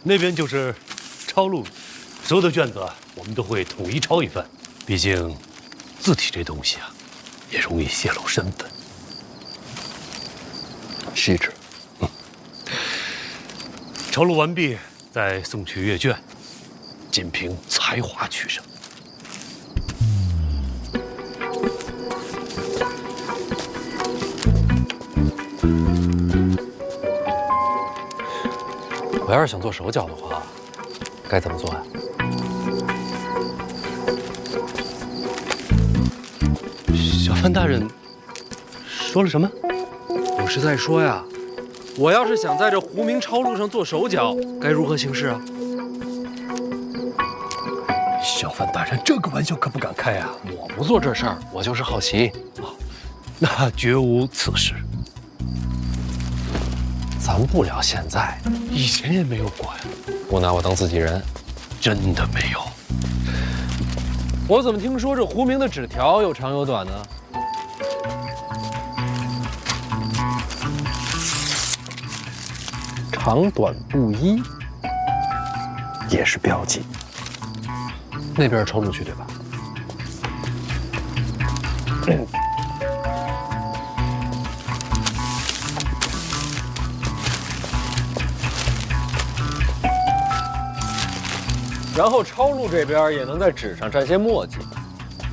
那边就是抄录，所有的卷子我们都会统一抄一份。毕竟，字体这东西啊，也容易泄露身份。细致。抄录完毕，再送去阅卷，仅凭才华取胜。我要是想做手脚的话，该怎么做呀？小范大人说了什么？我是在说呀，我要是想在这胡明抄录上做手脚，该如何行事啊？小范大人，这个玩笑可不敢开啊！我不做这事儿，我就是好奇。那绝无此事，咱不聊现在，以前也没有过呀。不拿我当自己人。真的没有。我怎么听说这胡明的纸条有长有短呢？长短不一，也是标记。那边是抄录区对吧？然后抄录这边也能在纸上沾些墨迹，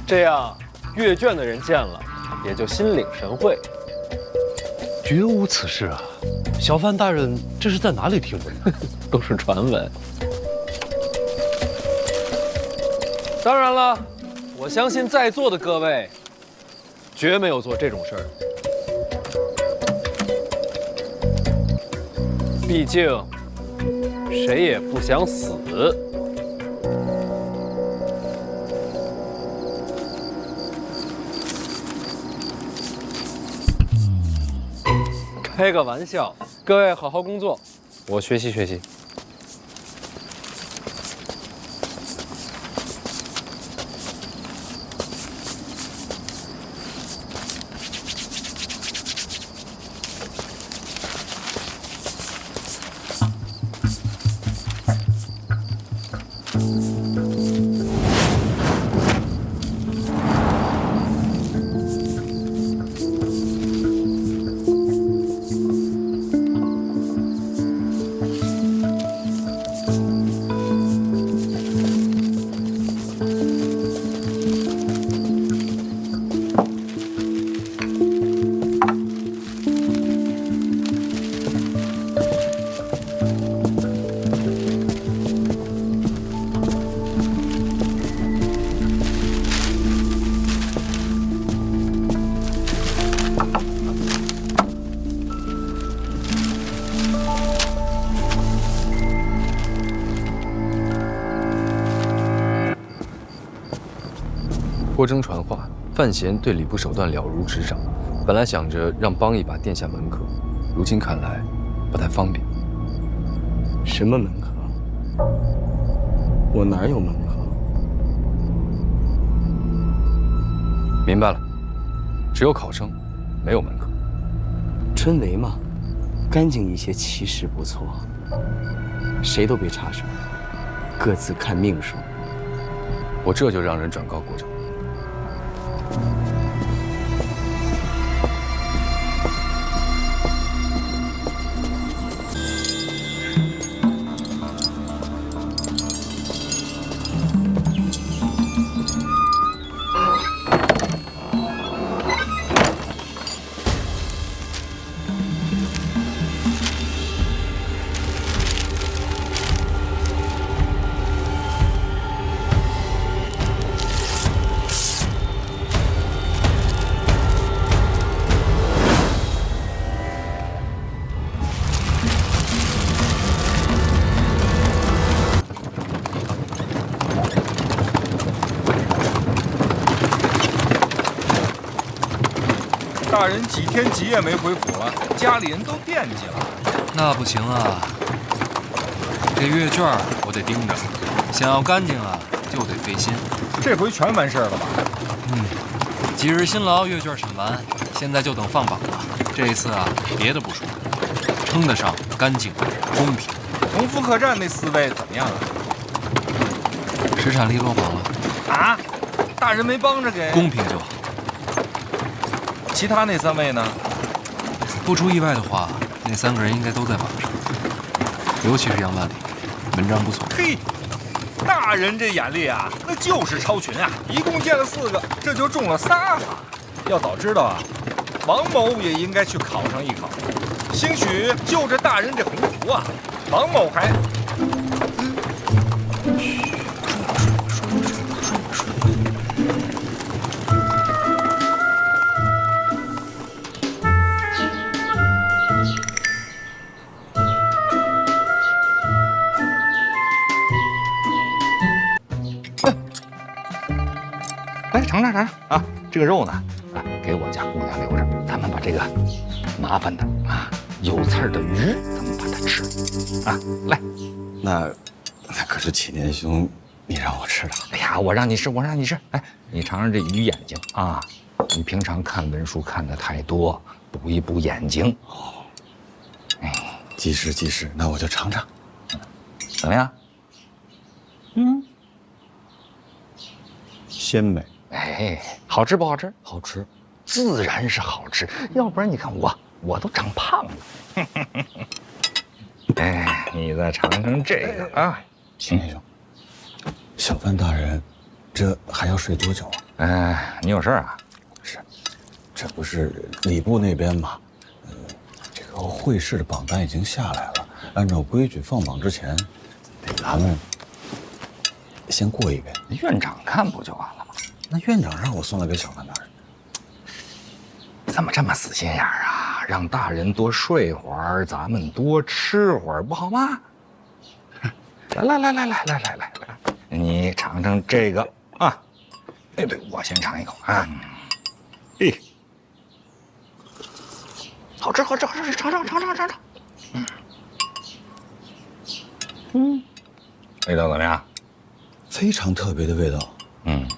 这样阅卷的人见了也就心领神会。绝无此事啊！小范大人，这是在哪里听的？都是传闻。当然了，我相信在座的各位绝没有做这种事儿。毕竟谁也不想死。开个玩笑，各位好好工作，我学习学习。郭征传话，范闲对礼部手段了如指掌。本来想着让帮一把殿下门客，如今看来不太方便。什么门客？我哪有门客？明白了，只有考生，没有门客。春闱嘛，干净一些，其实不错。谁都别插手，各自看命数。我这就让人转告国城。大人几天几夜没回府了，家里人都惦记了。那不行啊，这阅卷我得盯着，想要干净啊，就得费心。这回全完事儿了吧？几日辛劳，阅卷审完，现在就等放榜了。这一次啊，别的不说，称得上干净、公平。同福客栈那4位怎么样啊？石产力落榜了，啊，大人没帮着给。公平就好。其他那3位呢？不出意外的话，那3个人应该都在榜上，尤其是杨万里，文章不错。嘿，大人这眼力啊，那就是超群啊！一共见了4个，这就中了3个。要早知道啊，王某也应该去考上一考。兴许就着大人这鸿福啊，王某还……来尝尝啊！这个肉呢，啊，给我家姑娘留着，咱们把这个麻烦的啊有刺儿的鱼，咱们把它吃啊！来，那可是启年兄你让我吃的。哎呀，我让你吃，我让你吃。哎，你尝尝这鱼眼睛啊！你平常看文书看的太多，补一补眼睛。哦，哎，即是，那我就尝尝，怎么样？鲜美。哎，好吃不好吃？好吃，自然是好吃，要不然你看我都长胖了。哎，你再尝尝这个啊，启年兄，小范大人，这还要睡多久啊？你有事啊？是，这不是礼部那边嘛？这个会试的榜单已经下来了，按照规矩放榜之前，得咱们先过一遍。院长看不就完了吗？那院长让我送来给小范大人，怎么这么死心眼儿啊？让大人多睡会儿，咱们多吃会儿，不好吗？来，你尝尝这个啊！哎，对，我先尝一口啊！哎，好吃，尝！味道怎么样？非常特别的味道。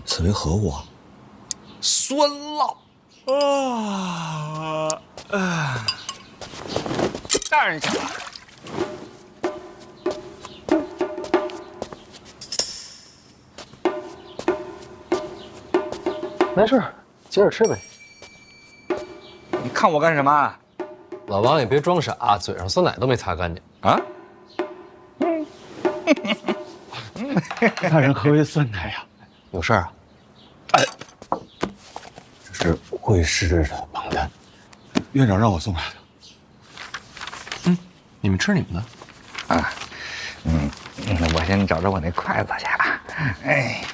此为何物啊？酸辣。大人请了。没事，接着吃呗。你看我干什么？老王也别装傻，嘴上酸奶都没擦干净啊！大人何为酸奶呀？有事儿啊？哎，这是会试的榜单，院长让我送来的。你们吃你们的。我先找着我那筷子去了。哎，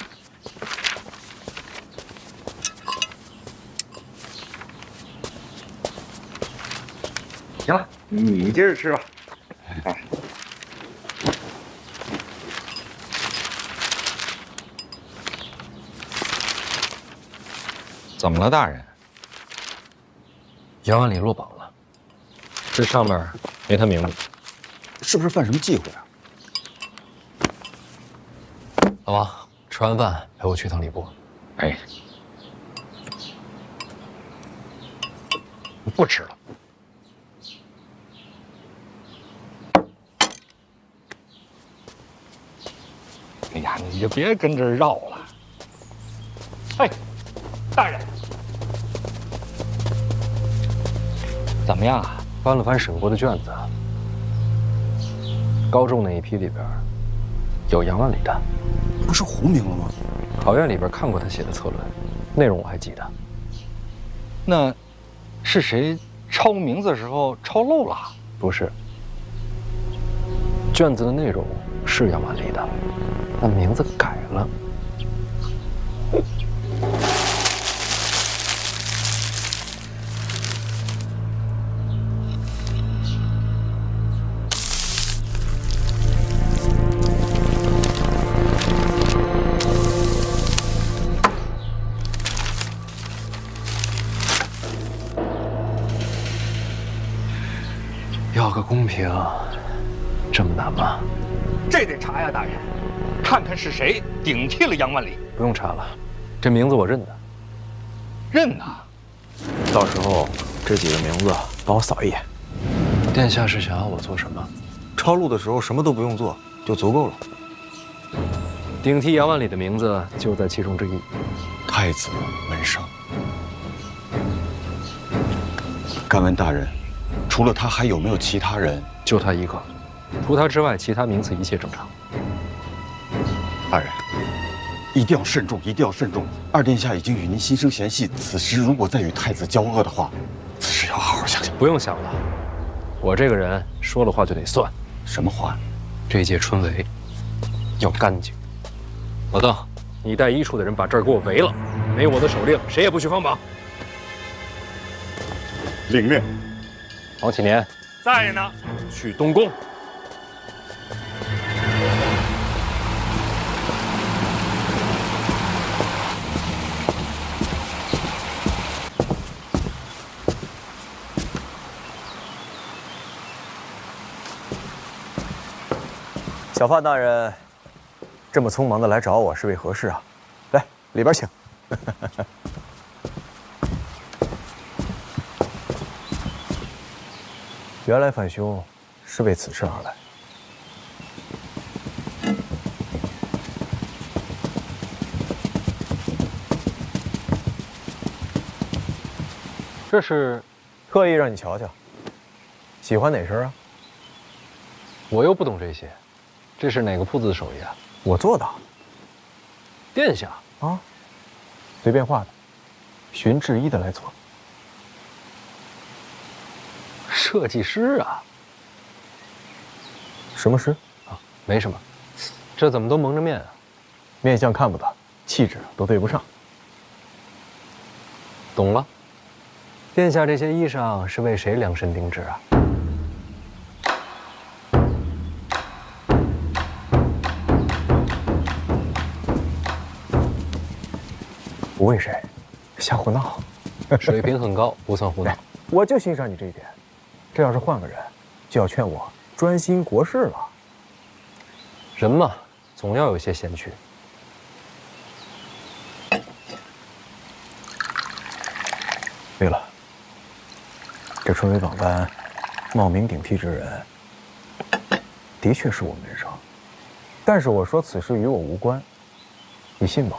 行了，你接着吃吧。哎，怎么了，大人？杨万里落榜了，这上面没他名字。是不是犯什么忌讳啊？老王，吃完饭陪我去趟礼部。哎，不吃了。哎呀，你就别跟这儿绕了。哎，大人，怎么样啊？翻了翻审过的卷子，高中那一批里边有杨万里的。不是胡名了吗？考院里边看过他写的策论，内容我还记得。那是谁抄名字的时候抄漏了？不是，卷子的内容是杨万里的，但名字改了。要个公平，这么难吗？这得查呀，大人，看看是谁顶替了杨万里。不用查了，这名字我认得。认呐？到时候这几个名字帮我扫一眼。殿下是想要我做什么？抄录的时候什么都不用做就足够了。顶替杨万里的名字就在其中之一。太子门生。敢问大人，除了他，还有没有其他人？就他一个，除他之外，其他名次一切正常。大人，一定要慎重，一定要慎重。二殿下已经与您心生嫌隙，此时如果再与太子交恶的话，此事要好好想想。不用想了，我这个人说了话就得算。什么话？这届春闱要干净。老邓，你带医处的人把这儿给我围了，没我的手令，谁也不许放榜。领命。王启年在呢。去东宫。小范大人，这么匆忙的来找我是为何事啊？来，里边请。原来范兄是为此事而来。这是特意让你瞧瞧，喜欢哪身啊？我又不懂这些，这是哪个铺子的手艺啊？我做的。殿下啊，随便画的，循制一的来做。设计师啊？什么师？啊，没什么。这怎么都蒙着面啊？面相看不得，气质都对不上。懂了。殿下这些衣裳是为谁量身定制啊？不为谁，瞎胡闹。水平很高，不算胡闹。我就欣赏你这一点。这要是换个人，就要劝我专心国事了。人嘛，总要有些闲趣。对了，这春闱榜单冒名顶替之人，的确是我门生。但是我说此事与我无关，你信吗？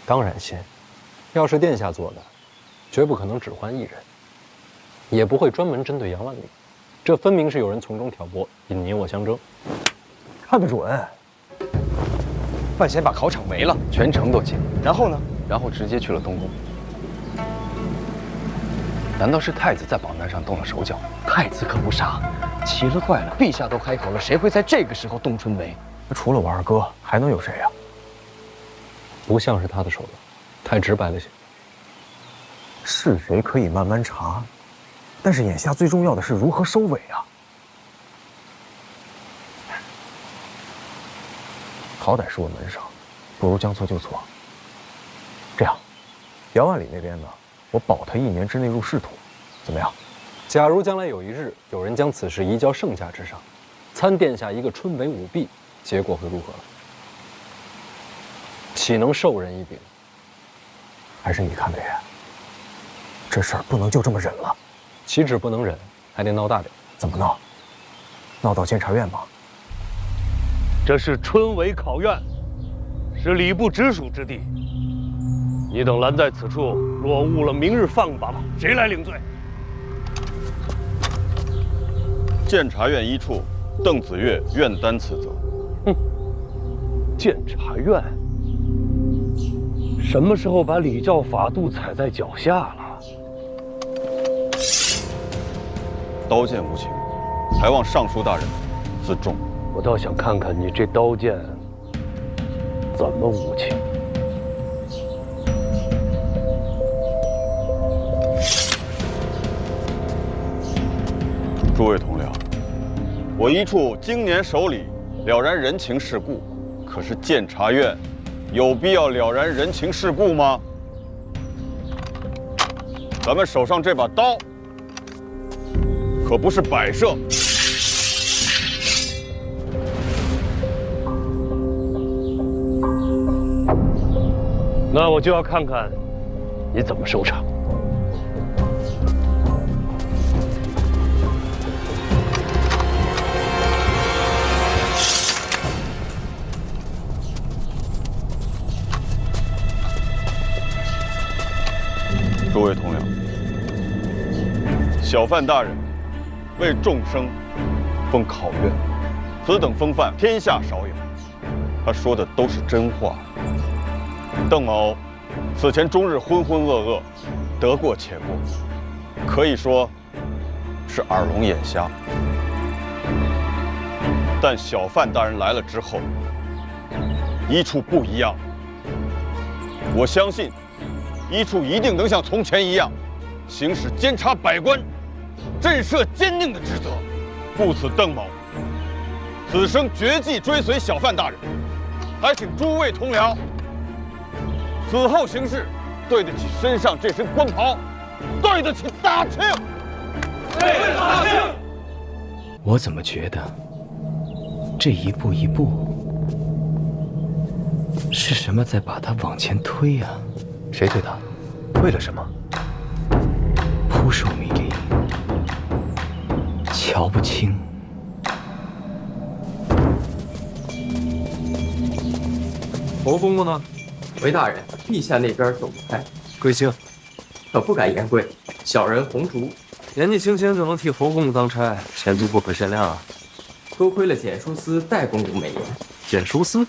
当然信。要是殿下做的，绝不可能只换一人，也不会专门针对杨万里。这分明是有人从中挑拨，引你我相争。看得准。范闲把考场围了，全城都惊。然后呢？然后直接去了东宫。难道是太子在榜单上动了手脚？太子可不傻，奇了怪了，陛下都开口了，谁会在这个时候动春闱？除了我二哥，还能有谁呀？不像是他的手段，太直白了些。是谁可以慢慢查，但是眼下最重要的是如何收尾啊！好歹是我门生，不如将错就错。这样，杨万里那边呢，我保他1年之内入仕途，怎么样？假如将来有一日有人将此事移交圣驾之上，参殿下一个春闱舞弊，结果会如何？岂能授人以柄？还是你看的严？这事儿不能就这么忍了。岂止不能忍，还得闹大点。怎么闹？闹到监察院吗？这是春闱考院，是礼部直属之地。你等拦在此处，若误了明日放榜，谁来领罪？监察院一处邓子越愿担此责。哼，监察院什么时候把礼教法度踩在脚下了？刀剑无情，还望尚书大人自重。我倒想看看你这刀剑怎么无情。诸位同僚，我一处经年守礼，了然人情世故，可是监察院有必要了然人情世故吗？咱们手上这把刀可不是摆设。那我就要看看你怎么收场。小范大人为众生封考院，此等风范天下少有。他说的都是真话。邓某此前终日浑浑噩噩，得过且过，可以说是耳聋眼瞎。但小范大人来了之后，一处不一样。我相信，一处一定能像从前一样，行使监察百官、震慑奸佞的职责。故此，邓某此生绝技追随小范大人，还请诸位同僚此后行事对得起身上这身官袍，对得起大庆。对得起大庆。我怎么觉得这一步一步是什么在把他往前推啊？谁推他？为了什么？扑朔迷离，瞧不清。侯公公呢？回大人，陛下那边走不开。贵姓？可不敢言贵。小人红烛。年纪轻轻就能替侯公公当差，前途不可限量啊！多亏了简书司戴公公美言。简书司，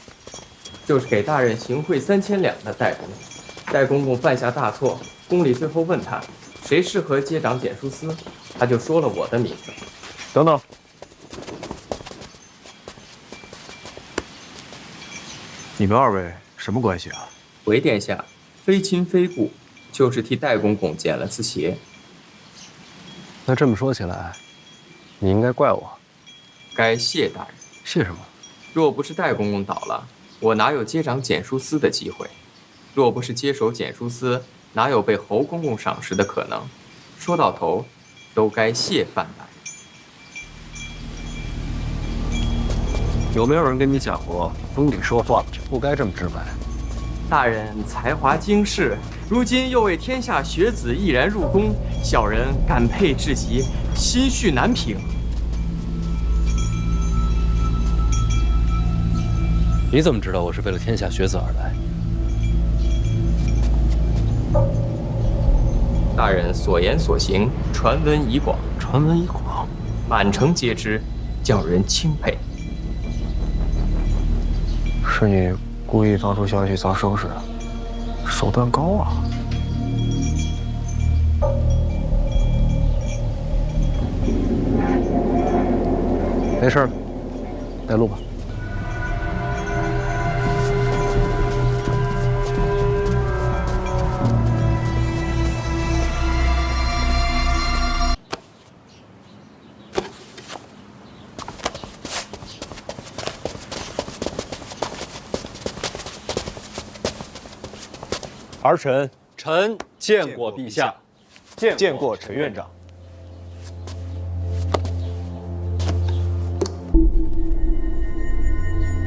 就是给大人行贿3000两的戴公公。戴公公犯下大错，宫里最后问他谁适合接掌简书司，他就说了我的名字。等等，你们二位什么关系啊？回殿下，非亲非故，就是替戴公公捡了次鞋。那这么说起来，你应该怪我。该谢大人。谢什么？若不是戴公公倒了，我哪有接掌简书司的机会？若不是接手简书司，哪有被侯公公赏识的可能？说到头，都该谢范大人。有没有人跟你讲过，宫里说话不该这么直白？大人才华经世，如今又为天下学子毅然入宫，小人感佩至极，心绪难平。你怎么知道我是为了天下学子而来？大人所言所行，传闻已广，传闻已广，满城皆知，叫人钦佩。是你故意放出消息砸收拾的，手段高啊！没事了，带路吧。儿臣见过陛下，见过陈院长。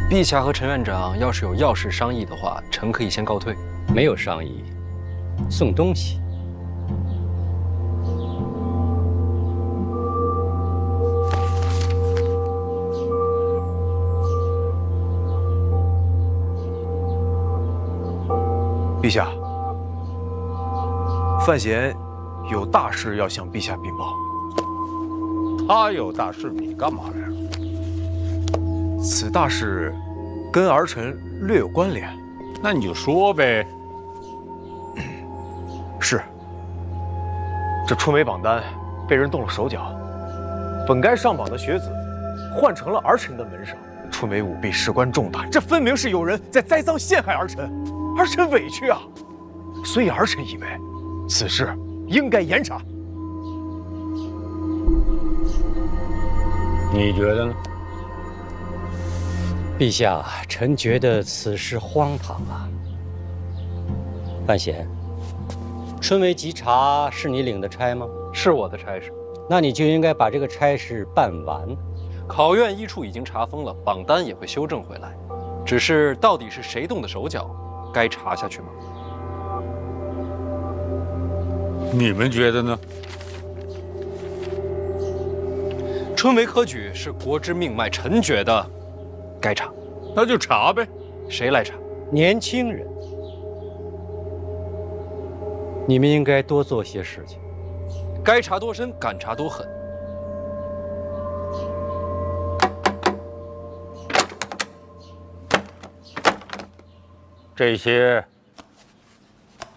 陛下和陈院长要是有要事商议的话，臣可以先告退。没有商议，送东西。陛下，范闲有大事要向陛下禀报。他有大事，你干嘛来了？此大事跟儿臣略有关联。那你就说呗。是，这春闱榜单被人动了手脚，本该上榜的学子换成了儿臣的门生。春闱舞弊事关重大，这分明是有人在栽赃陷害儿臣。儿臣委屈啊，所以儿臣以为此事应该严查。你觉得呢？陛下，臣觉得此事荒唐啊。范闲，春闱稽查是你领的差吗？是我的差事。那你就应该把这个差事办完。考院一处已经查封了，榜单也会修正回来，只是到底是谁动的手脚？该查下去吗？你们觉得呢？春闱科举是国之命脉，臣觉得该查。那就查呗。谁来查？年轻人，你们应该多做些事情，该查多深，敢查多狠。这些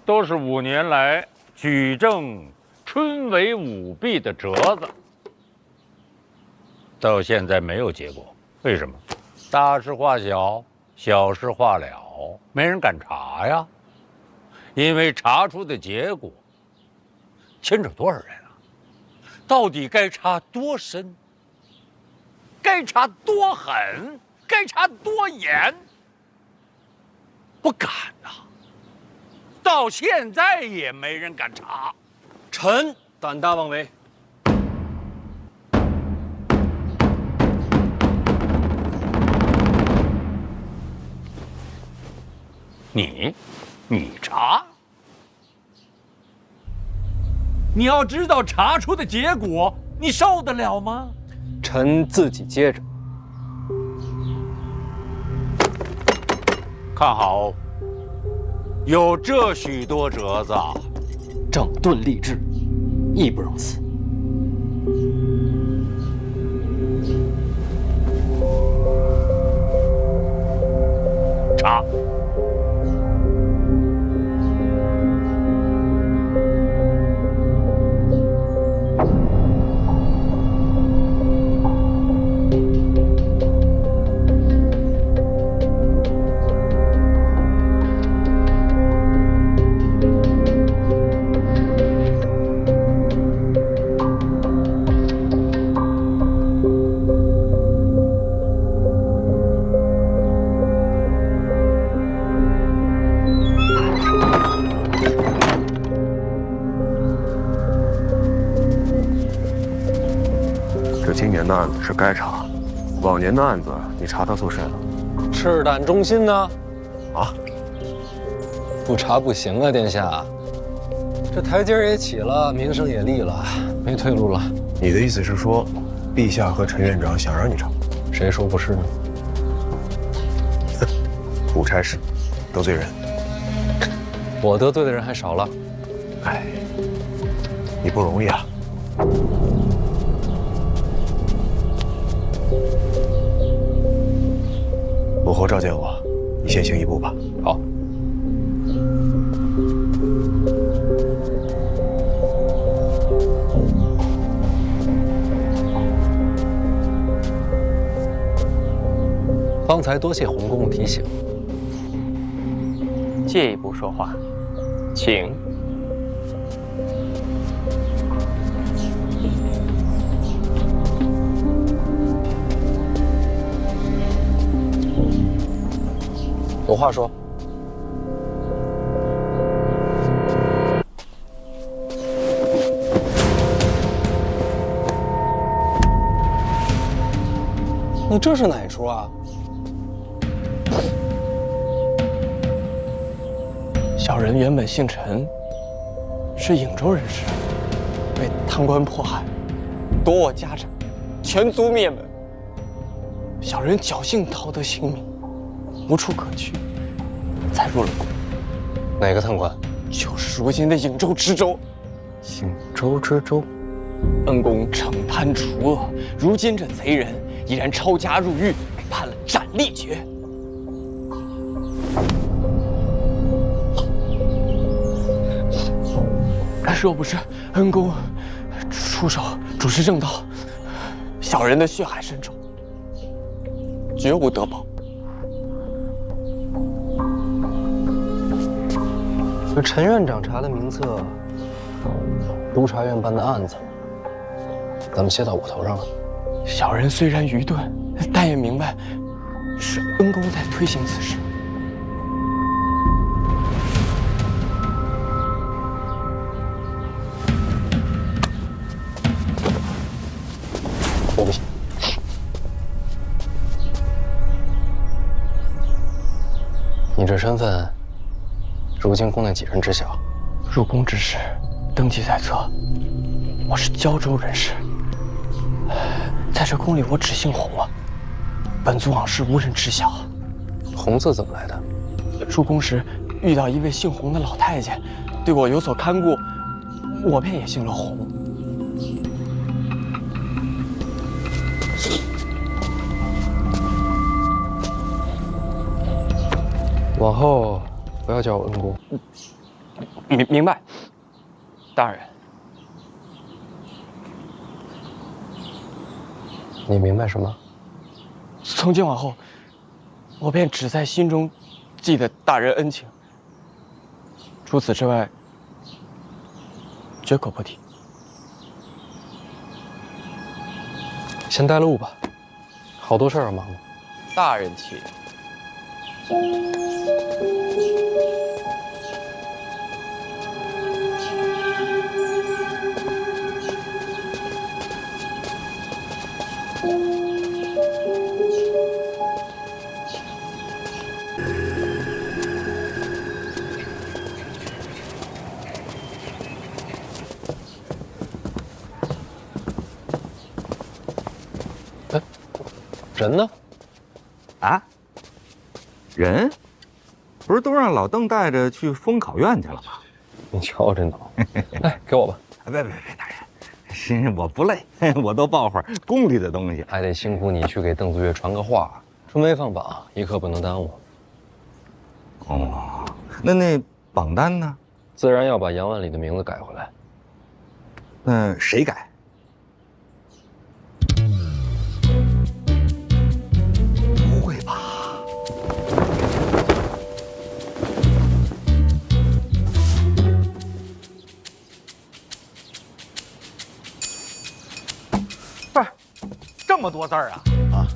都是5年来举证春闱舞弊的折子，到现在没有结果。为什么？大事化小，小事化了，没人敢查呀。因为查出的结果牵扯多少人啊？到底该查多深？该查多狠？该查多严？不敢呐，到现在也没人敢查。臣胆大妄为。你查？你要知道查出的结果，你受得了吗？臣自己接着。看好，有这许多折子，整顿吏治，义不容辞。查。今年的案子是该查，往年的案子你查到做甚了？赤胆忠心呢？啊，不查不行啊，殿下。这台阶也起了，名声也立了，没退路了。你的意思是说，陛下和陈院长想让你查？谁说不是呢？不差事，得罪人。我得罪的人还少了。哎，你不容易啊。母后召见我，你先行一步吧。好。方才多谢洪公公提醒。借一步说话，请。有话说。你这是哪出啊？小人原本姓陈，是颍州人士，被贪官迫害，夺我家产，全族灭门。小人侥幸逃得性命，无处可去，才入了宫。哪个贪官？就是如今的颍州知州。颍州知州。恩公惩贪除恶，如今这贼人依然抄家入狱，被判了斩立决。若不是恩公出手主持正道，小人的血海深仇，绝无得报。这陈院长查的名册，督察院办的案子，咱们卸到我头上了。小人虽然愚钝，但也明白是恩公在推行此事。我不信。你这身份，如今宫内几人知晓？入宫之时，登记在册，我是胶州人士。在这宫里，我只姓洪啊。本族往事无人知晓。洪字怎么来的？入宫时遇到一位姓洪的老太监，对我有所看顾，我便也姓了洪。往后不要叫我恩公。明白，大人。你明白什么？从今往后，我便只在心中记得大人恩情，除此之外，绝口不提。先带路吧，好多事儿要忙呢。大人请。人呢？啊？人？不是都让老邓带着去封考院去了吗？你瞧这脑，哎，给我吧。别，大人，我不累，我都抱会儿宫里的东西。还得辛苦你去给邓子越传个话，春闱放榜，一刻不能耽误。哦，那榜单呢？自然要把杨万里的名字改回来。那谁改？不会吧？不是，这么多字儿啊！啊！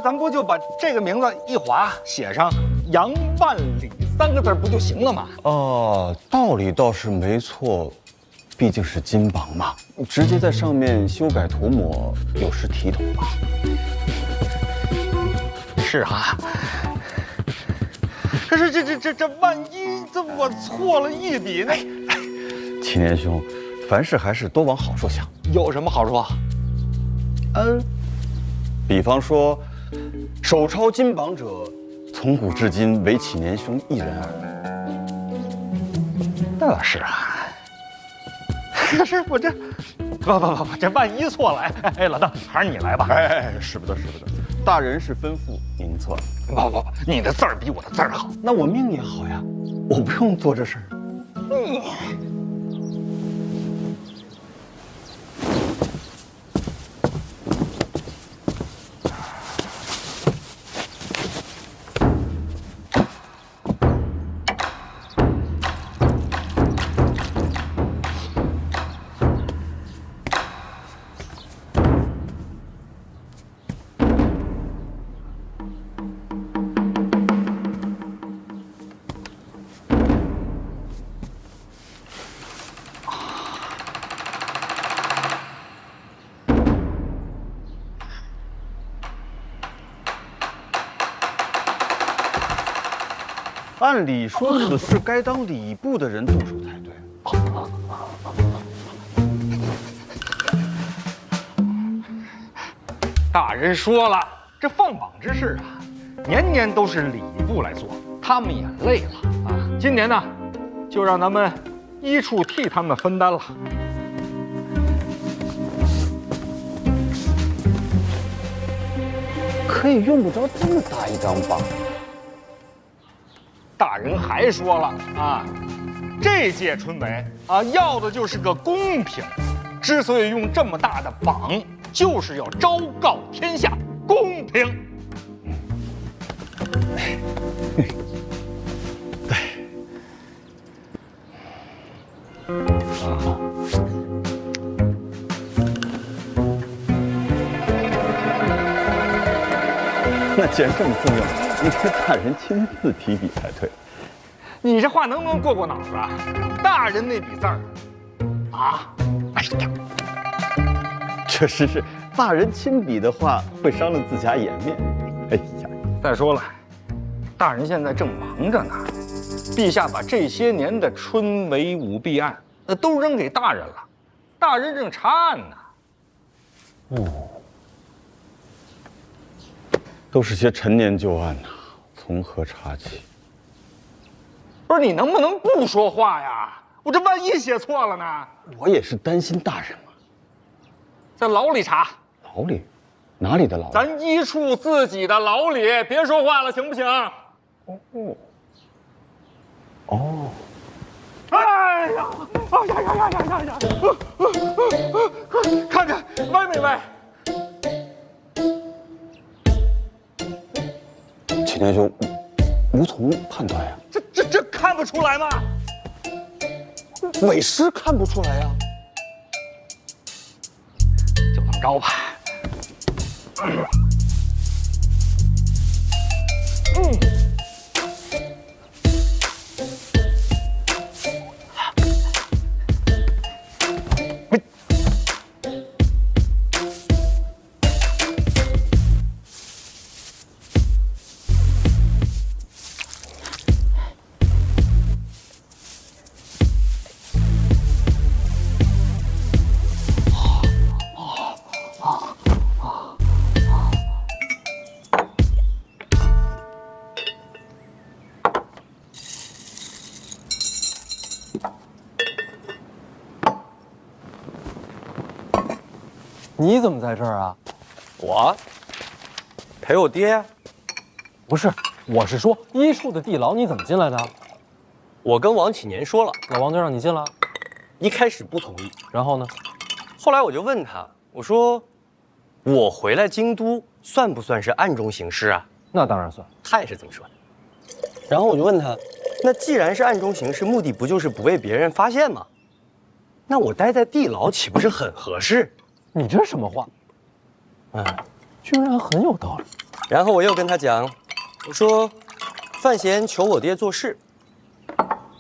咱不就把这个名字一划，写上杨万里3个字不就行了吗？哦，道理倒是没错，毕竟是金榜嘛，直接在上面修改涂抹，有失体统吧。是啊。可是这万一我错了一笔呢？祁年兄，凡事还是多往好处想。有什么好处？比方说，手抄金榜者，从古至今唯祁年兄一人耳。那是啊。可是我这，不，这万一错了，哎，老邓，还是你来吧。哎，使不得。大人是吩咐，您错了。不，你的字儿比我的字儿好。那我命也好呀，我不用做这事儿。按理说，此事该当礼部的人动手才对。大人说了，这放榜之事啊，年年都是礼部来做，他们也累了啊。今年呢，就让咱们医处替他们分担了。可以用不着这么大一张榜。大人还说了啊，这届春闱啊，要的就是个公平。之所以用这么大的榜，就是要昭告天下，公平。对。啊。那既然这么重要，应该大人亲自提笔才对。你这话能不能过脑子啊？大人那笔字儿，啊，哎呀，确实是，大人亲笔的话会伤了自家颜面。哎呀，再说了，大人现在正忙着呢。陛下把这些年的春闱舞弊案，都扔给大人了，大人正查案呢。都是些陈年旧案呐，从何查起？不是你能不能不说话呀？我这万一写错了呢？我也是担心大人嘛。在牢里查。牢里？哪里的牢？咱一处自己的牢里，别说话了，行不行？哦，哎呀，哎呀呀呀呀呀！看看歪没歪？秦天兄，无从判断呀。这看不出来吗？委实看不出来呀。就这么着吧。你怎么在这儿啊？我陪我爹呀。不是，我是说一处的地牢你怎么进来的？我跟王启年说了，老王就让你进了。一开始不同意，然后呢？后来我就问他，我说我回来京都算不算是暗中行事啊？那当然算。他也是这么说的。然后我就问他，那既然是暗中行事，目的不就是不被别人发现吗？那我待在地牢岂不是很合适？你这什么话？居然很有道理。然后我又跟他讲，我说范闲求我爹做事，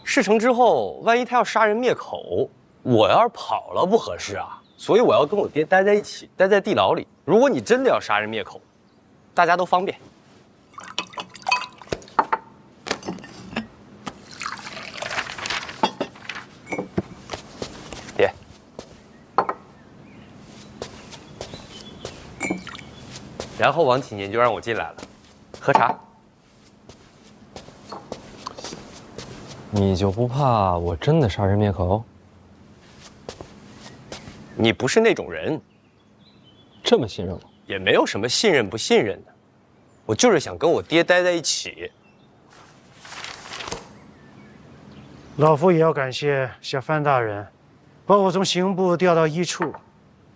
事成之后，万一他要杀人灭口，我要是跑了不合适啊。所以我要跟我爹待在一起，待在地牢里。如果你真的要杀人灭口，大家都方便。爹，然后王启年就让我进来了，喝茶。你就不怕我真的杀人灭口？你不是那种人，这么信任我？也没有什么信任不信任的，我就是想跟我爹待在一起。老夫也要感谢小范大人，把我从刑部调到一处，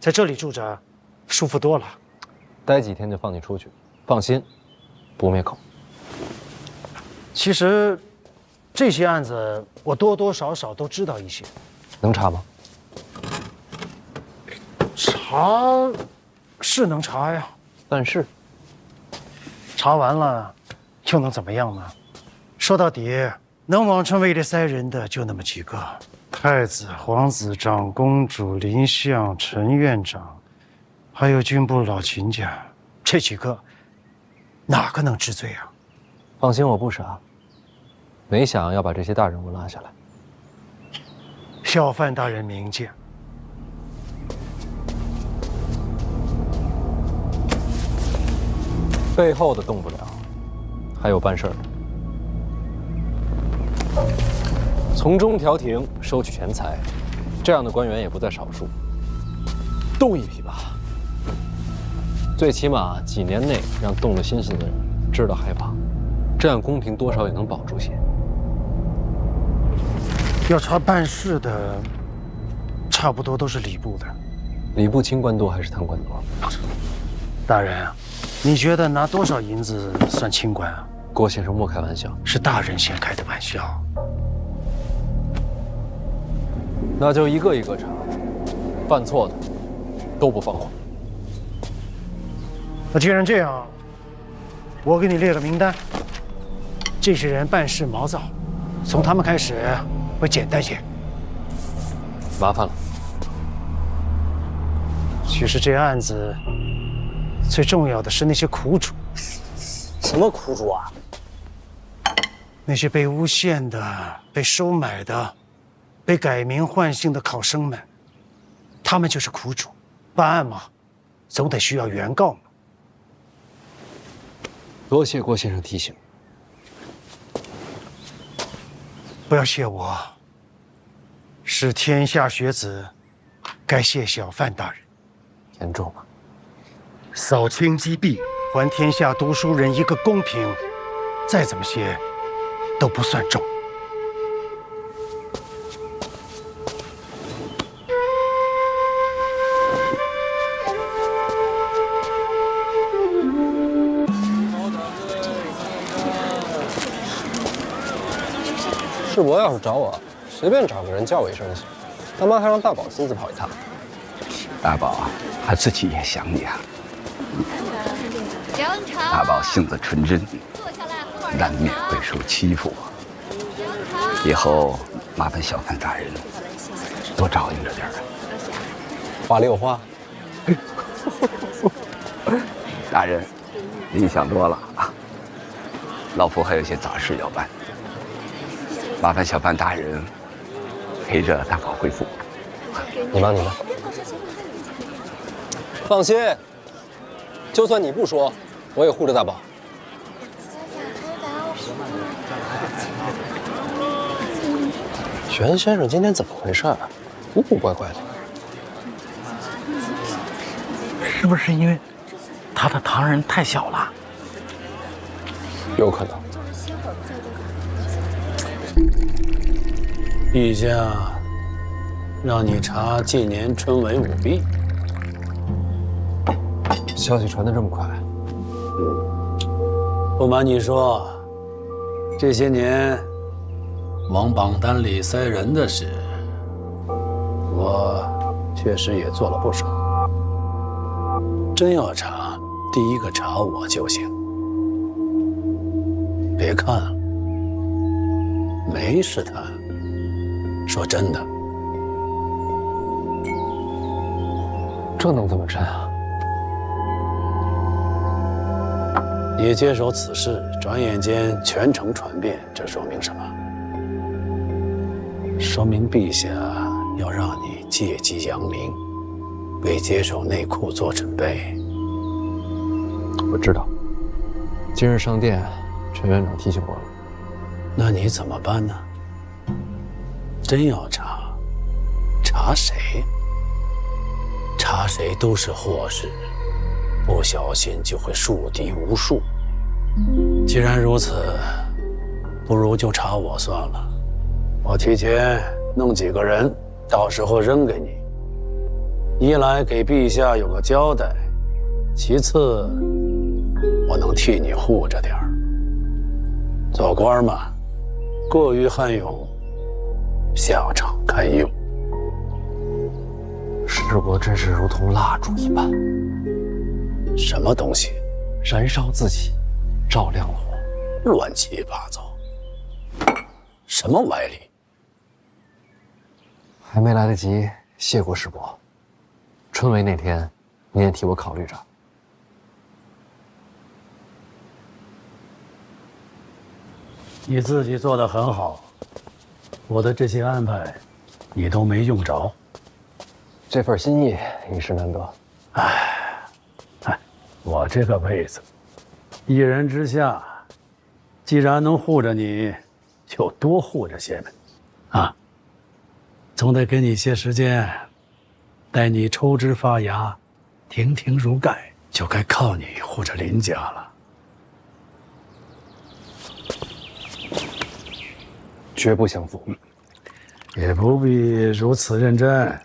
在这里住着，舒服多了。待几天就放你出去，放心，不灭口。其实，这些案子我多多少少都知道一些。能查吗？查，是能查呀，但是查完了，又能怎么样呢？说到底，能往城卫里塞人的就那么几个：太子、皇子、长公主、林相、陈院长，还有军部老秦家，这几个，哪个能治罪啊？放心，我不傻，没想要把这些大人物拉下来。小范大人明鉴。背后的动不了，还有办事儿的。从中调停，收取钱财，这样的官员也不在少数。动一批吧，最起码几年内让动了心思的人知道害怕，这样公平多少也能保住些。要查办事的，差不多都是礼部的。礼部清官多还是贪官多？大人，你觉得拿多少银子算清官啊？郭先生莫开玩笑，是大人先开的玩笑。那就一个一个查，犯错的都不放过。那既然这样，我给你列个名单。这些人办事毛躁，从他们开始会简单些。麻烦了。其实这案子最重要的是那些苦主。什么苦主啊？那些被诬陷的、被收买的、被改名换姓的考生们，他们就是苦主。办案嘛，总得需要原告嘛。多谢郭先生提醒。不要谢我，是天下学子，该谢小范大人。严重吗？扫清积弊，还天下读书人一个公平，再怎么些都不算重。世伯要是找我，随便找个人叫我一声就行。他妈还让大宝亲自跑一趟。大宝啊，他自己也想你啊。大宝性子纯真，难免会受欺负。以后麻烦小范大人多照应着点儿。话里有话。大人，您想多了啊。老夫还有些杂事要办。麻烦小范大人陪着大宝回府。你忙你的。放心，就算你不说，我也护着大宝。袁先生今天怎么回事啊？古古怪怪的。是不是因为他的唐人太小了？有可能。陛下让你查近年春闱舞弊，消息传得这么快？不瞒你说，这些年往榜单里塞人的事，我确实也做了不少。真要查，第一个查我就行。别看了，没试探。说真的，这能怎么真啊？你接手此事，转眼间全城传遍，这说明什么？说明陛下要让你借机扬名，为接手内库做准备。我知道，今日上殿，陈院长提醒我了。那你怎么办呢？真要查，查谁？查谁都是祸事，不小心就会树敌无数。既然如此，不如就查我算了。我提前弄几个人，到时候扔给你。一来给陛下有个交代，其次我能替你护着点儿。做官嘛，过于悍勇，下场堪忧。世伯真是如同蜡烛一般，什么东西？燃烧自己，照亮了我。乱七八糟，什么歪理？还没来得及谢过世伯，春闱那天，你也替我考虑着。你自己做得很好，我的这些安排，你都没用着。这份心意一时难得。我这个位子，一人之下，既然能护着你，就多护着些呗。啊，总得给你些时间，待你抽枝发芽，亭亭如盖，就该靠你护着林家了。绝不相负。也不必如此认真，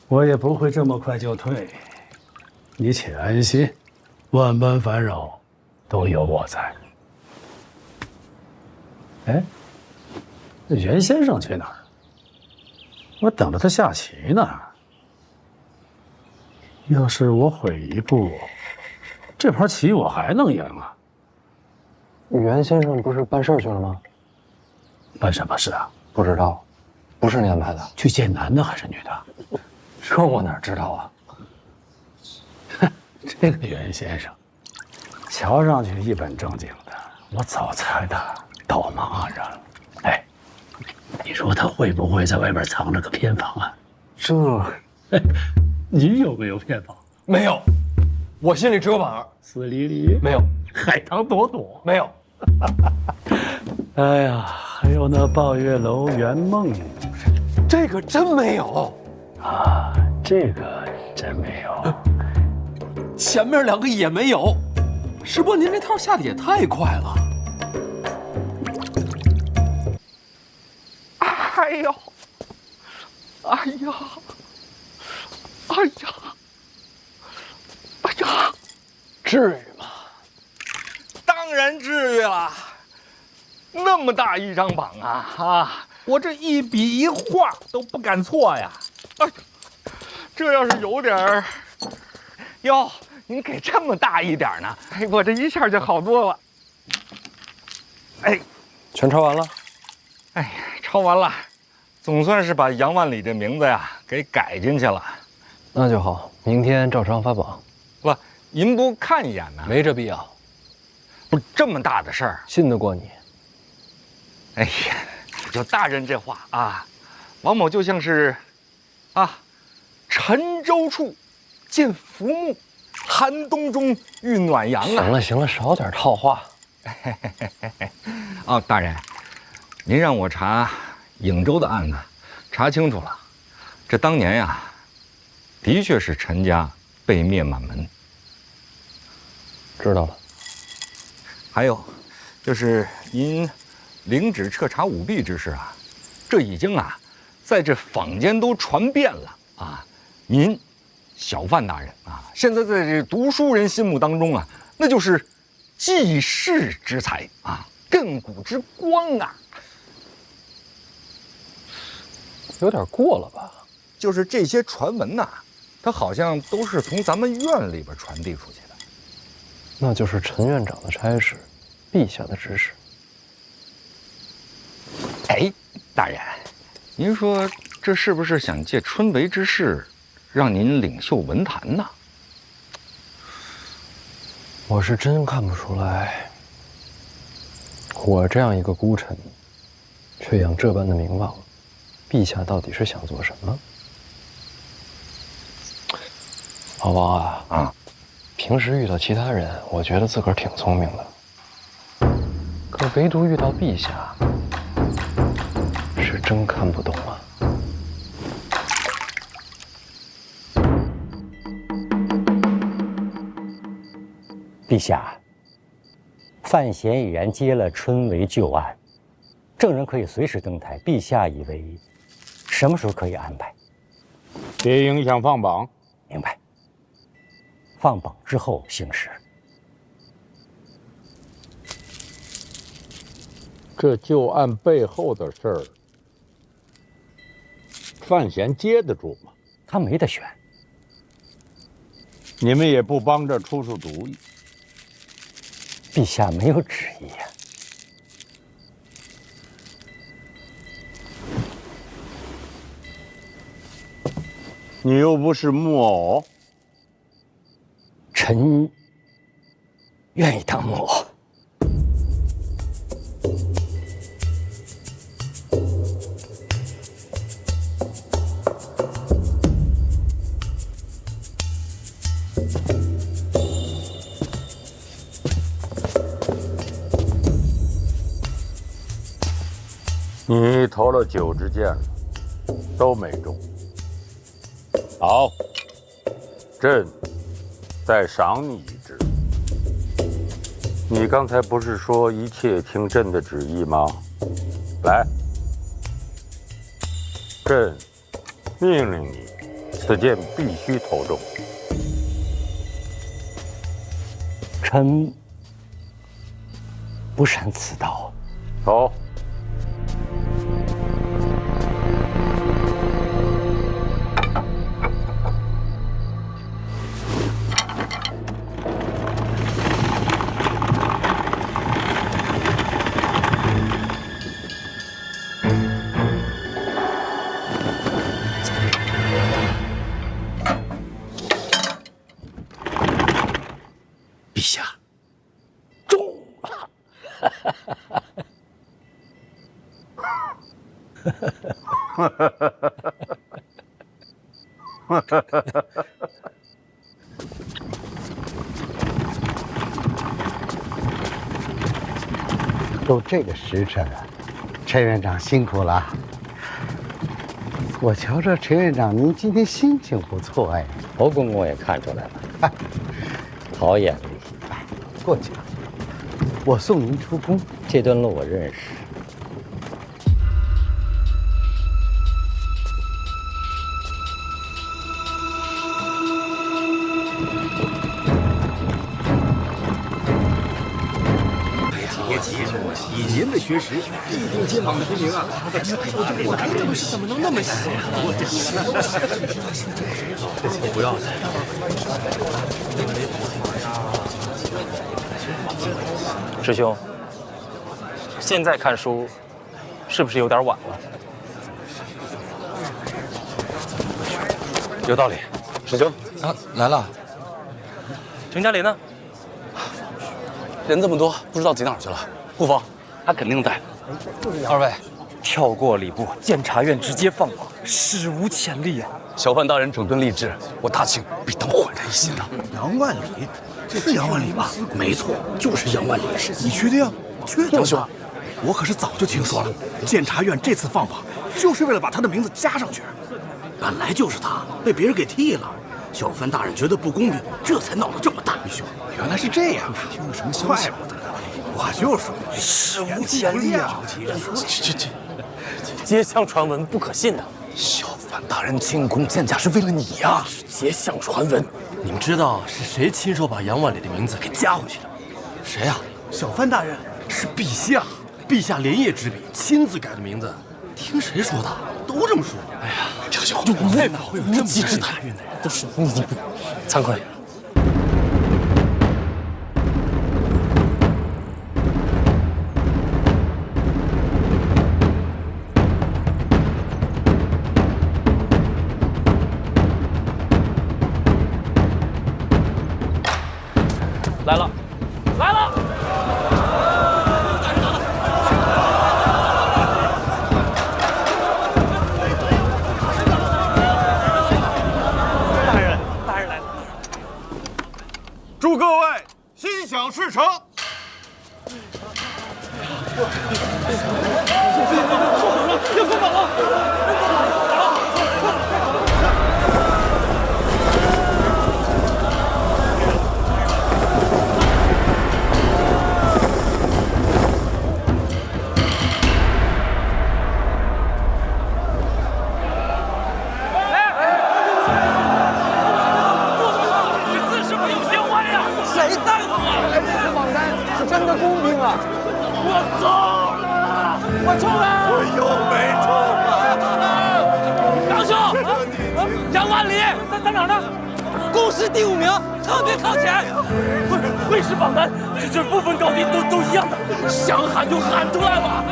我也不会这么快就退。你且安心，万般烦扰都有我在。哎，这袁先生去哪儿？我等着他下棋呢。要是我悔一步，这盘棋我还能赢啊。袁先生不是办事去了吗？办什么事啊？不知道，不是你安排的。去见男的还是女的？这我哪知道啊？这个袁先生，瞧上去一本正经的，我早猜他倒麻着了。哎，你说他会不会在外边藏着个偏房啊？你有没有偏房？没有，我心里只有婉儿。死离离没有，海棠朵朵没有。哎呀，还有那抱月楼圆梦，这个真没有啊，这个真没有。前面2个也没有。师伯，您这套下的也太快了。哎呦，哎呀，哎呀，哎呀，至于吗？当然至于了。那么大一张榜啊！我这一笔一画都不敢错呀。哎，这要是有点儿，哟，您给这么大一点呢？哎，我这一下就好多了。哎，全抄完了？哎呀，抄完了，总算是把杨万里这名字呀给改进去了。那就好，明天照常发榜。不，您不看一眼呢？没这必要。不，这么大的事儿，信得过你？哎呀，就大人这话啊，王某就像是，沉舟处见浮木，寒冬中遇暖阳啊。行了行了，少点套话。哦，大人，您让我查颍州的案子，查清楚了，这当年呀，的确是陈家被灭满门。知道了。还有，就是您领旨彻查舞弊之事啊，这已经在这坊间都传遍了啊。您，小范大人啊，现在在这读书人心目当中啊，那就是济世之才啊，亘古之光啊。有点过了吧？就是这些传闻呐，它好像都是从咱们院里边传递出去的。那就是陈院长的差事，陛下的指使。哎，大人，您说这是不是想借春闱之事，让您领袖文坛呢？我是真看不出来，我这样一个孤臣，却养这般的名望，陛下到底是想做什么？老王啊，平时遇到其他人，我觉得自个儿挺聪明的，可唯独遇到陛下，是真看不懂啊。陛下，范闲已然接了春闱旧案，证人可以随时登台。陛下以为什么时候可以安排？别影响放榜。明白。放榜之后行事。这旧案背后的事儿，范闲接得住吗？他没得选。你们也不帮着出出主意。陛下没有旨意呀。你又不是木偶。臣愿意当木偶。你投了9支箭了，都没中。好，朕再赏你1支。你刚才不是说一切听朕的旨意吗？来，朕命令你，此箭必须投中。臣不善此道。投。陛下，中了！都这个时辰了，陈院长辛苦了。我瞧着陈院长，您今天心情不错哎。侯公公也看出来了。陶眼力，过去，我送您出宫。这段路我认识。别急，以您的学识，一顶肩膀的功名啊！我这东西怎么能那么小？这钱不要了。师兄，现在看书，是不是有点晚了？有道理，师兄啊，来了。程家林呢？人这么多，不知道挤哪儿去了。顾风，他肯定在。二位，跳过礼部监察院，直接放榜，史无前例啊！小范大人整顿吏治，我大庆比当焕然一新呐。杨万里，这是杨万里吧？没错，就是杨万里。你确定？确定。杨兄，我可是早就听说了，监察院这次放榜，就是为了把他的名字加上去。本来就是他，被别人给替了。小范大人觉得不公平，这才闹得这么大。兄，原来是这样啊！听了什么消息？怪不得，我就说史无前例啊！这，街巷传闻不可信的。小范大人进宫见驾是为了你呀！街巷传闻，你们知道是谁亲手把杨万里的名字给加回去的？谁呀？小范大人，是陛下。陛下连夜执笔，亲自改的名字。听谁说的？都这么说。哎呀，这个小就我哪会有这么知大运的人？都是你惭愧。来了，来了！大人来了！祝各位心想事成。要封榜了！真的公平啊！我中了，我中了，我又没中了。杨兄，杨万里在哪儿呢？公示第5名，特别靠前。会试榜单，这不分高低，都一样的。想喊就喊出来吧！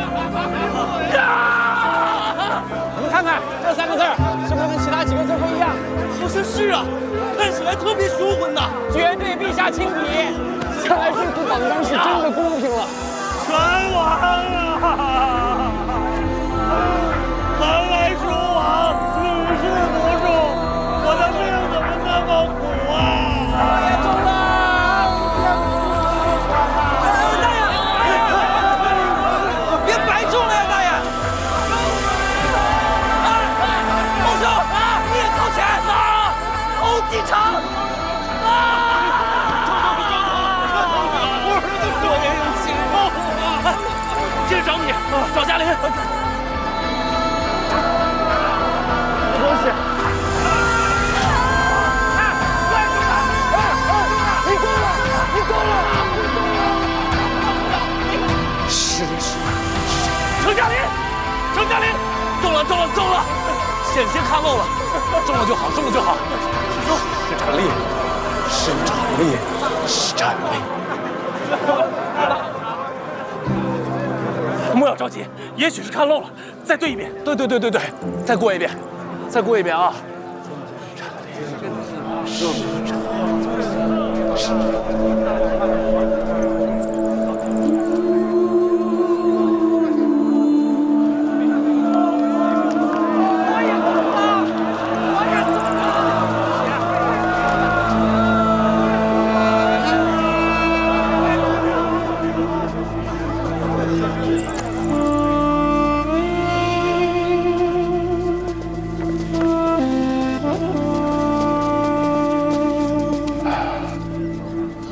呀！你们看看这3个字，是不是跟其他几个字不一样？好像是啊，看起来特别雄浑呐。绝对陛下亲笔。看来这次榜单是真的公平了，全完了！寒来暑往，屡试不中，我的命怎么那么苦啊！大爷中了！大爷，别白中了呀，大爷！欧兄，你也靠前啊！欧继昌。接着找你，找嘉林。恭喜！你中了！你中了！是！程嘉林，程嘉林，中了！险些看漏了，中了就好，中了就好。是战力，是战力，是战力。莫要着急，也许是看漏了，再对一遍。对，再过一遍，啊！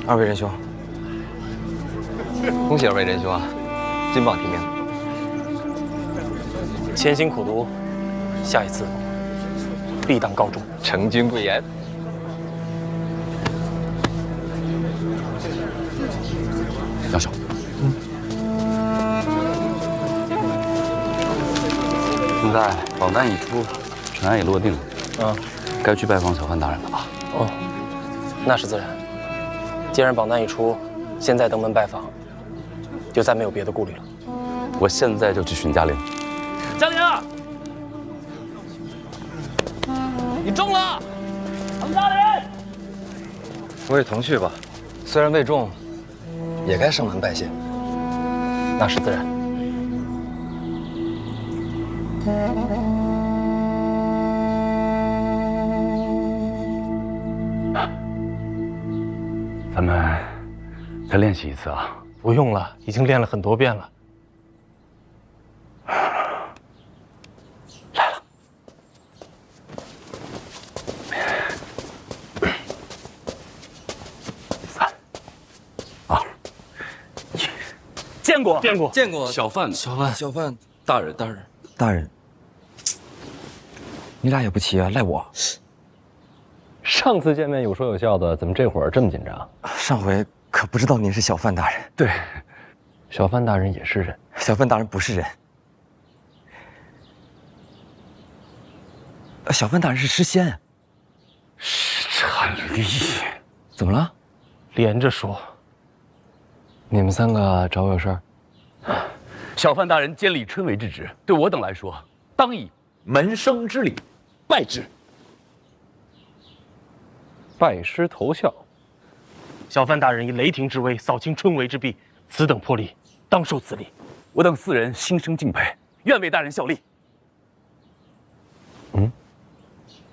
二位仁兄，恭喜二位仁兄啊，金榜题名。潜心苦读，下一次必当高中，成军贵言。杨晓，现在榜单已出，尘埃也落定，该去拜访小范大人了吧？哦，那是自然。既然榜单已出，现在登门拜访，就再没有别的顾虑了。我现在就去询嘉玲。嘉玲啊，你中了，唐嘉玲。我也同去吧，虽然未中，也该上门拜谢。那是自然。咱们再练习一次啊！不用了，已经练了很多遍了。来了。3、2、1，见过，见过，见过。小范大人，你俩也不齐啊，赖我。上次见面有说有笑的，怎么这会儿这么紧张？上回可不知道您是小范大人。对，小范大人也是人。小范大人不是人，小范大人是诗仙。陈立，怎么了？连着说。你们三个找我有事儿？小范大人监理春闱之职，对我等来说，当以门生之礼拜之。拜师投效。小范大人以雷霆之威扫清春闱之弊，此等魄力，当受此礼。我等4人心生敬佩，愿为大人效力。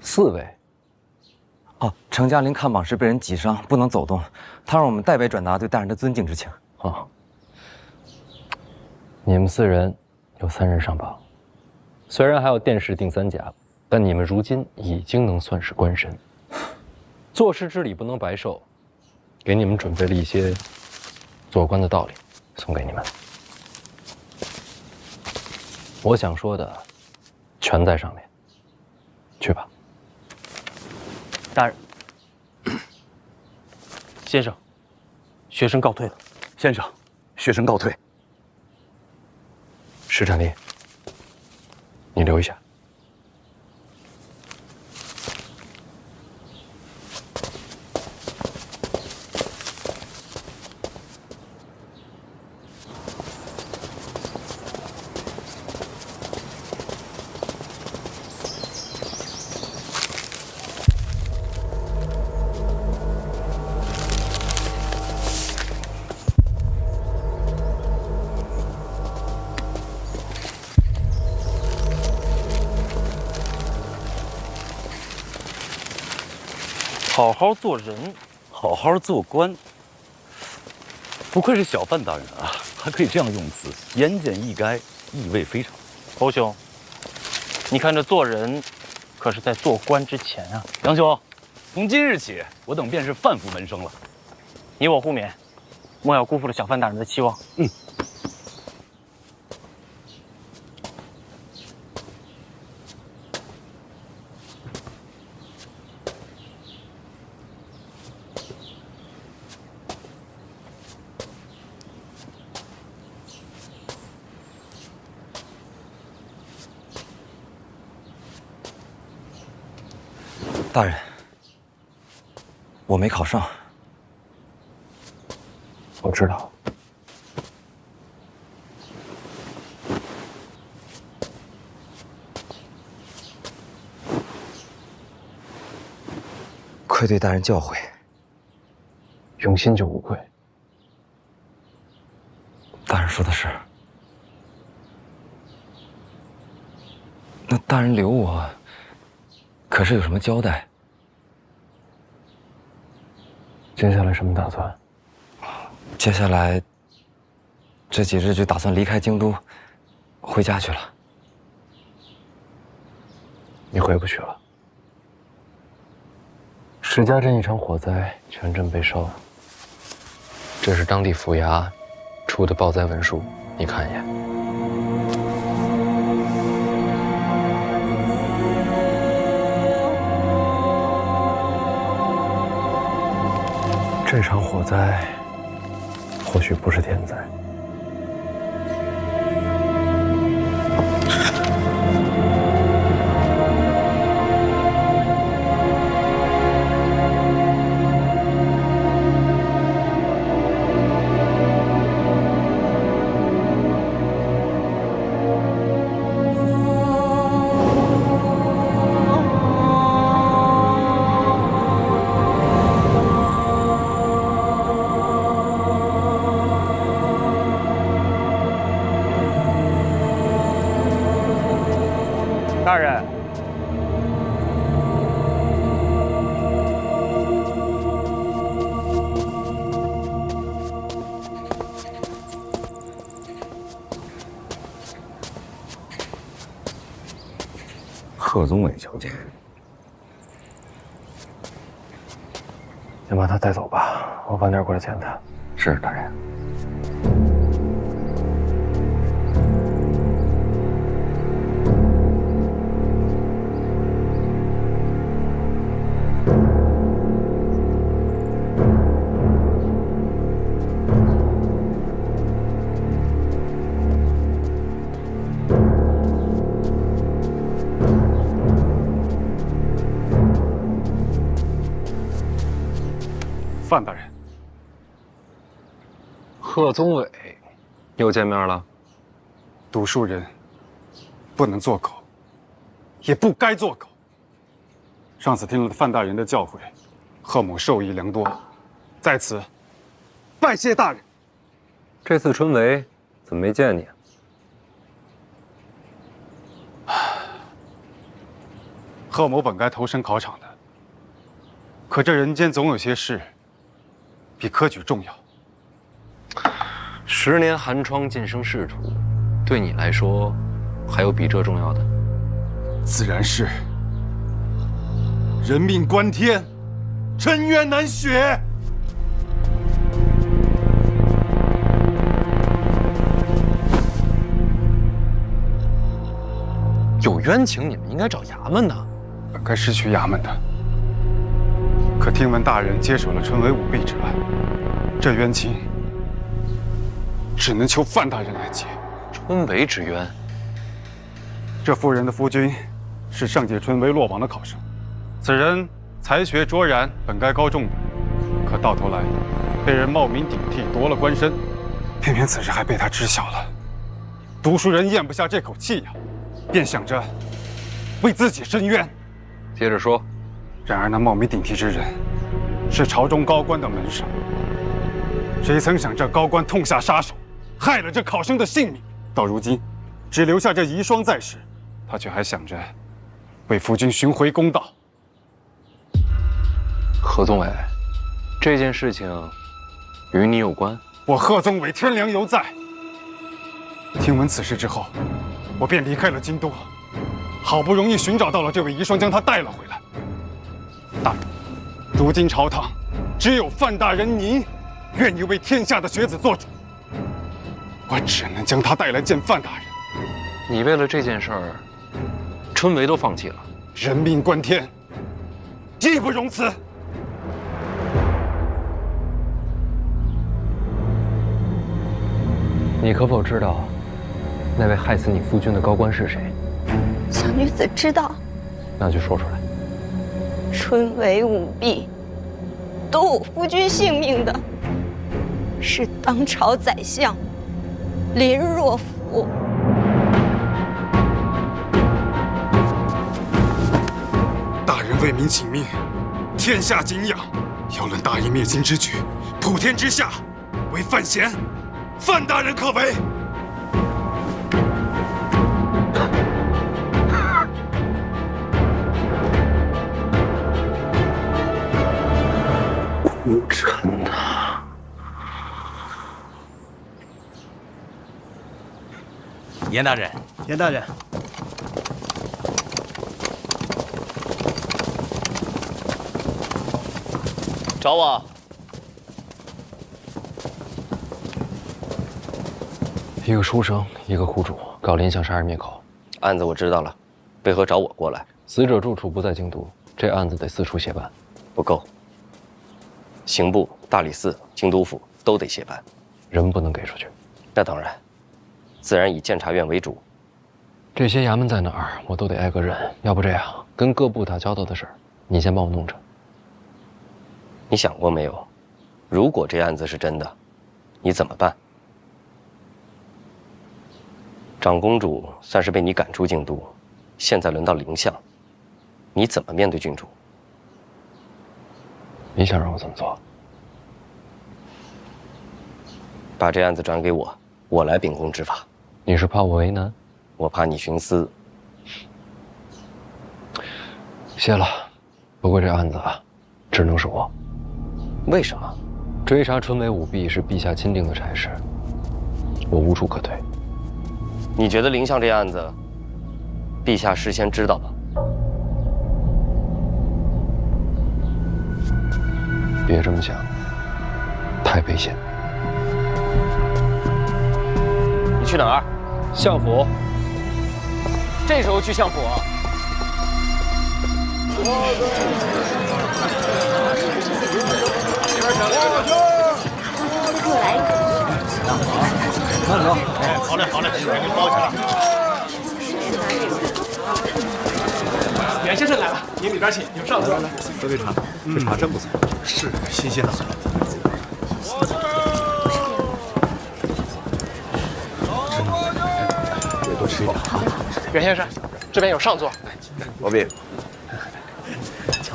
4位。哦，程嘉玲看榜时被人挤伤，不能走动，他让我们代为转达对大人的尊敬之情。好，你们4人有3人上榜，虽然还有殿试定3甲，但你们如今已经能算是官绅。做师之礼不能白受，给你们准备了一些做官的道理，送给你们。我想说的全在上面，去吧。 大人，先生，学生告退了。先生，学生告退。石展立，你留一下。好好做人，好好做官。不愧是小范大人啊，还可以这样用词，言简意赅，意味非常。侯兄，你看这做人，可是在做官之前啊。杨兄，从今日起，我等便是范府门生了。你我互勉，莫要辜负了小范大人的期望。大人，我没考上。我知道。愧对大人教诲。用心就无愧。大人说的是。那大人留我。 可是有什么交代？接下来什么打算？接下来这几日就打算离开京都，回家去了。你回不去了。石家镇一场火灾，全镇被烧，这是当地府衙出的报灾文书，你看一眼。这场火灾或许不是天灾。大人，贺宗伟求见。先把他带走吧，我晚点过来见他。是，大人。范大人，贺宗伟又见面了。读书人不能做狗，也不该做狗。上次听了范大人的教诲，贺某受益良多，在此拜谢大人。这次春闱怎么没见你啊？贺某本该投身考场的，可这人间总有些事比科举重要。10年寒窗晋升仕途，对你来说，还有比这重要的？自然是。人命关天，沉冤难雪。有冤情，你们应该找衙门的。本该是去衙门的，可听闻大人接手了春闱舞弊之案，这冤情只能求范大人来结。春闱之冤，这妇人的夫君是上届春闱落榜的考生，此人才学卓然，本该高中的，可到头来被人冒名顶替夺了官身，偏偏此事还被他知晓了。读书人咽不下这口气呀，便想着为自己伸冤。接着说。然而那冒名顶替之人是朝中高官的门生，谁曾想这高官痛下杀手，害了这考生的性命。到如今，只留下这遗孀在世，他却还想着为夫君寻回公道。贺宗伟，这件事情与你有关？我贺宗伟天良犹在。听闻此事之后，我便离开了京都，好不容易寻找到了这位遗孀，将她带了回来。大人，如今朝堂只有范大人您愿意为天下的学子做主，我只能将她带来见范大人。你为了这件事儿，春闱都放弃了？人命关天，义不容辞。你可否知道，那位害死你夫君的高官是谁？小女子知道。那就说出来。春闱舞弊，夺我夫君性命的，是当朝宰相林若甫。大人为民请命，天下敬仰。要论大义灭亲之举，普天之下，唯范闲、范大人可为。无臣呐！严大人，严大人，找我。一个书生，一个苦主，告林相杀人灭口。案子我知道了，为何找我过来？死者住处不在京都，这案子得四处协办。不够。刑部、大理寺、京都府都得协办，人不能给出去。那当然，自然以监察院为主。这些衙门在哪儿，我都得挨个认。要不这样，跟各部打交道的事儿，你先帮我弄着。你想过没有，如果这案子是真的，你怎么办？长公主算是被你赶出京都，现在轮到林相，你怎么面对郡主？你想让我怎么做？把这案子转给我，我来秉公执法。你是怕我为难？我怕你徇私。谢了，不过这案子啊，只能是我。为什么？追杀春闱舞弊是陛下钦定的差事，我无处可退。你觉得林相这案子，陛下事先知道吧？别这么想，太危险。你去哪儿？相府。这时候去相府啊？慢走。好嘞，好嘞，给您包起来。袁先生来了，您里边请，有上座。喝杯茶，这茶真不错，是新鲜的很。也多吃一点。袁先生，这边有上座。不必。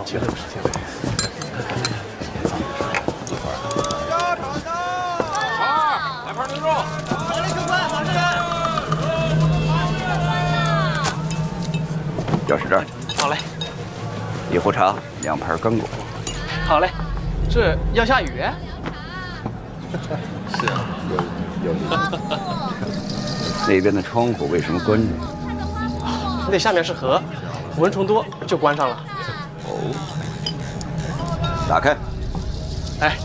请。来盘牛肉。好嘞，客官，马上来。钥匙这儿。好嘞。一壶茶，2盘干果。好嘞。这要下雨？是啊，有。那边的窗户为什么关着？那下面是河，蚊虫多就关上了。哦。打开。哎。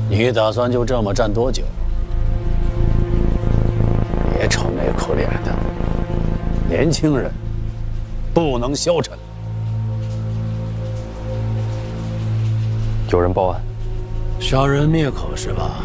你打算就这么站多久？别愁眉苦脸的，年轻人不能消沉。有人报案，杀人灭口是吧？